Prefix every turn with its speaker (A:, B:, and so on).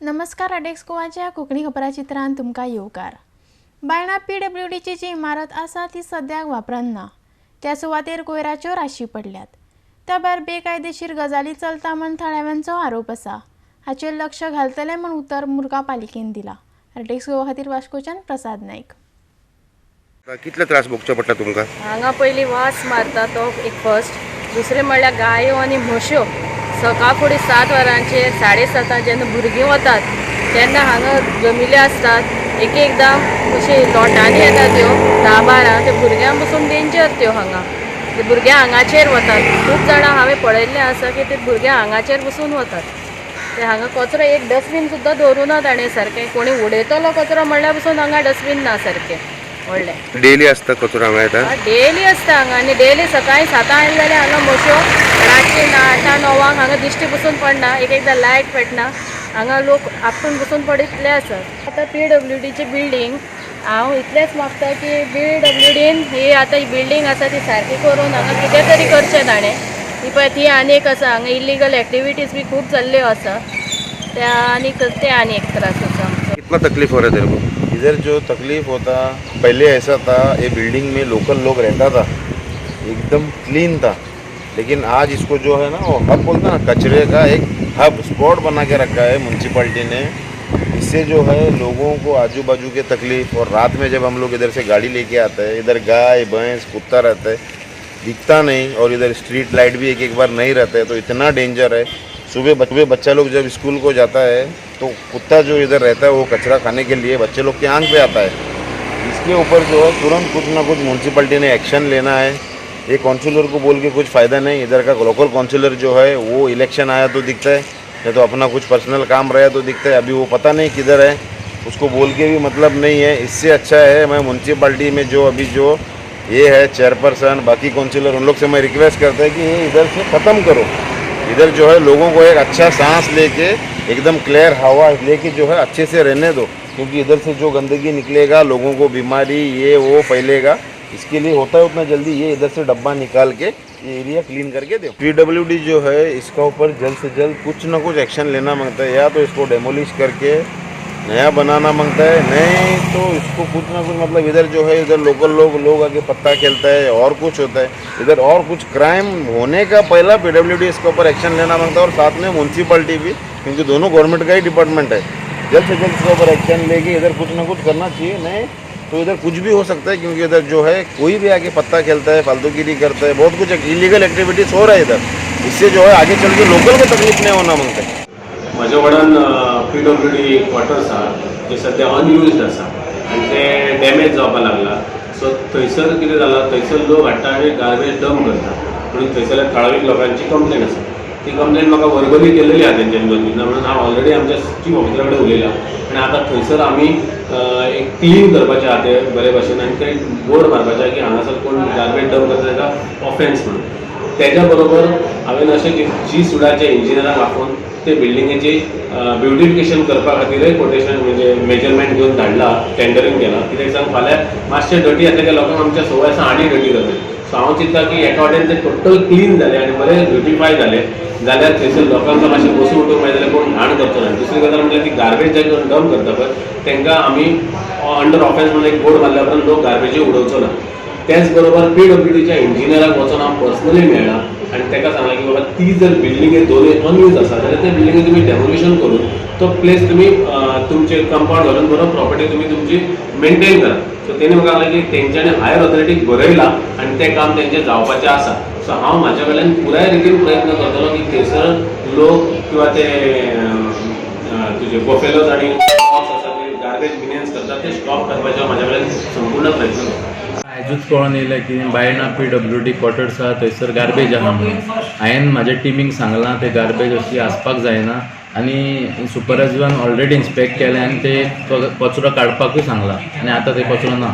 A: नमस्कार अडेक्स गोवाच्या कोंकणी खबरां चित्रांत तुमकां येवकार। बायणा PWDची जी इमारत आसा ती सद्याक वापरान ना। त्या सुवातेर कोयराच्यो राशी पडल्यात। त्या भायर बेकायदेशीर गजाली चलता म्हूण थळाव्यांचो आरोप आसा। हाचेर लक्ष घालतले म्हूण उतर मुरगांव पालिकेन दिला। अडेक्स गोवा खातीर वास्कोच्यान प्रसाद नाईक।
B: कितले त्रास भोगचे पडटा तुमकां?
C: हांगा पयलीं वास मारता तो एक फर्स्ट, दुसरें म्हणल्यार गायो आनी म्हश्यो सकाळ फुडें 7 वरांचेर 7:30 जेन्ना भुरगीं वतात तेन्ना हांगा जमिल्ले आसतात। एकदां अशे लोटांनी येतात त्यो 10-12 ते भुरग्यांक पसून डेंजर त्यो हांगा ते भुरग्यां आंगाचेर वतात। खूब जाणां हांवें पळयल्लें आसा की ते भुरग्यां आंगाचेर बसून वतात। ते हांगा कचरो एक डस्टबीन सुद्दां दवरुना ताणें सारकें। कोणी उडयतलो कचरो म्हणल्यार पसून हांगा डस्टबीन ना सारकें व्हडलें।
B: डेली आसता कचरो हांगा येता?
C: डेली आसता हांगा आनी डेली सकाळीं 7 आयले जाल्यार हांगा म्हश्यो रातची 8-9 हांगा दिश्टी बसून पडना। एकदां लायट पेटना हांगा लोक आपटून बसून पडितले आसात। आतां PWDची बिल्डींग हांव इतलेंच मागता की PWDन ही आतां ही बिल्डींग आसा ती सारकी करून हांगा कितें तरी करचें ताणें। ही पळय ती आनीक आसा हांगा इल्लीगल एक्टिविटीज बी खूब जाल्ल्यो आसा त्या आनीक ते आनी एक त्रास आसा।
B: कितना तकलीफ हो रहा है तेरे को?
D: इधर जो तकलीफ होता पहले ऐसा था, ये बिल्डिंग में लोकल लोग रहता था, एकदम क्लीन था। लेकिन आज इसको जो है ना वो हब बोलता ना, कचरे का एक हब स्पॉट बना के रखा है म्यूनसिपैलिटी ने। इससे जो है लोगों को आजू बाजू के तकलीफ, और रात में जब हम लोग इधर से गाड़ी लेके आते हैं, इधर गाय भैंस कुत्ता रहता है दिखता नहीं, और इधर स्ट्रीट लाइट भी एक बार नहीं रहता है तो इतना डेंजर है। सुबह बच्चा लोग जब स्कूल को जाता है तो कुत्ता जो इधर रहता है वो कचरा खाने के लिए बच्चे लोग के आंख पे आता है। इसके ऊपर जो है तुरंत कुछ ना कुछ म्यूनसिपैलिटी ने एक्शन लेना है। ये काउंसिलर को बोल के कुछ फ़ायदा नहीं। इधर का लोकल काउंसिलर जो है वो इलेक्शन आया तो दिखता है, या तो अपना कुछ पर्सनल काम रहा तो दिखता है। अभी वो पता नहीं किधर है, उसको बोल के भी मतलब नहीं है। इससे अच्छा है मैं म्यूनसिपैलिटी में जो अभी जो ये है चेयरपर्सन बाकी काउंसिलर उन लोग से मैं रिक्वेस्ट करता है कि ये इधर से ख़त्म करो। इधर जो है लोगों को एक अच्छा सांस लेके एकदम क्लियर हवा लेके जो है अच्छे से रहने दो, क्योंकि इधर से जो गंदगी निकलेगा लोगों को बीमारी ये वो फैलेगा। इसके लिए होता है उतना जल्दी ये इधर से डब्बा निकाल के ये एरिया क्लीन करके दो। PWD जो है इसका ऊपर जल्द से जल्द कुछ ना कुछ एक्शन लेना मांगता है, या तो इसको डेमोलिश करके नया बनाना मांगता है, नहीं तो इसको कुछ ना कुछ मतलब इधर जो है इधर लोकल लोग आगे पत्ता खेलता है और कुछ होता है इधर, और कुछ क्राइम होने का पहला PWD इसके ऊपर एक्शन लेना मांगता है, और साथ में म्यूनसिपैलिटी भी, क्योंकि दोनों गवर्नमेंट का ही डिपार्टमेंट है। जल्द से जल्द इसके ऊपर एक्शन लेके इधर कुछ ना कुछ करना चाहिए, नहीं तो इधर कुछ भी हो सकता है। क्योंकि इधर जो है कोई भी आके पत्ता खेलता है, फालतूगिरी करता है, बहुत कुछ इलीगल एक्टिविटीज़ हो रहा है इधर। इससे जो है आगे चल के लोकल को तकलीफ नहीं होना मांगता है।
E: म्हज्या वांगडान PWD क्वॉर्टर्स आहा जे सद्या अनयुज्ड आसा आनी ते डॅमेज जावपाक लागला। सो थंयसर कितें जालां, थंयसर लोक हाडटा आनी गार्बेज डंप करता, म्हणून थंयसरल्या थळावीक लोकांची कंप्लेन आसा। ती कंप्लेन म्हाका वर्बली केलेली आहा तेंच्यांनी दोन म्हणून हांव ऑलरेडी आमच्या चीफ ऑफिसरा कडेन उलयलां आनी आतां थंयसर आमी एक क्लीन करपाचें आहा ते बरे भाशेन, आनी ते बोर्ड मारपाचें की हांगासर कोण गार्बेज डंप करता ताका ऑफेन्स म्हणून। तेज्या बरोबर हांवें अशें की G-सुडाचे इंजिनियराक आपोवन ते बिल्डिंगेची ब्युटिफिकेशन करपा खातीरय कोटेशन म्हणजे मेजरमेंट घेवन धाडला, टेंडरींग केलां। कित्याक सांग फाल्यां मातशें डटी येतले की लोकांक आमच्या सवय आसा आनी डटी करता। सो हांव चिंतता की एका वाटेन ते टोटल क्लीन जालें आनी बरें ब्युटिफाय जालें जाल्यार थंयसर लोकांक मातशें बसून उठूंक मेळटा जाल्यार कोण घाण करचो ना। दुसरी गजाल म्हणजे ती गार्बेज जे डंप करता पळय तांकां आमी अंडर ऑफेन्स म्हणून एक बोर्ड मारल्या उपरांत लोक गार्बेजी उडोवचो ना। त्याच बरोबर PWDच्या इंजिनियराक वचून हांव पर्सनली मेळ्ळा आनी ताका सांगलां की बाबा ती जर बिल्डिंगे दोनूय अनयूज आसा जाल्यार ते बिल्डिंगे तुमी डेमोलिशन करून तो प्लेस तुमी तुमचे कंपाउंड घालून बरो प्रॉपर्टी तुमी तुमची मेंटेन करा। सो तेणी म्हाका सांगलें की तेंच्यांनी हायर ऑथॉरिटीक बरयलां आनी तें काम तेंचें जावपाचें आसा। सो हांव म्हाज्या कडल्यान पुराय रितीन प्रयत्न करतलो की थंयसर लोक किंवा ते तुजे बफेलोज आनी आसा ते गार्बेज मिनियन्स करतात ते स्टॉप करपाचें म्हाज्या कडल्यान संपूर्ण प्रयत्न करता।
F: आयजूच कळून येयलें की बायणा PWD क्वॉर्टर्स आहा थंयसर गार्बेज आहा म्हणून। हांवें म्हाज्या टिमीक सांगलां ते गार्बेज अशी आसपाक जायना, आनी सुपरवायझरान ऑलरेडी इन्स्पेक्ट केलें आनी ते कचरो काडपाकूय सांगलां, आनी आतां ते कचरो ना।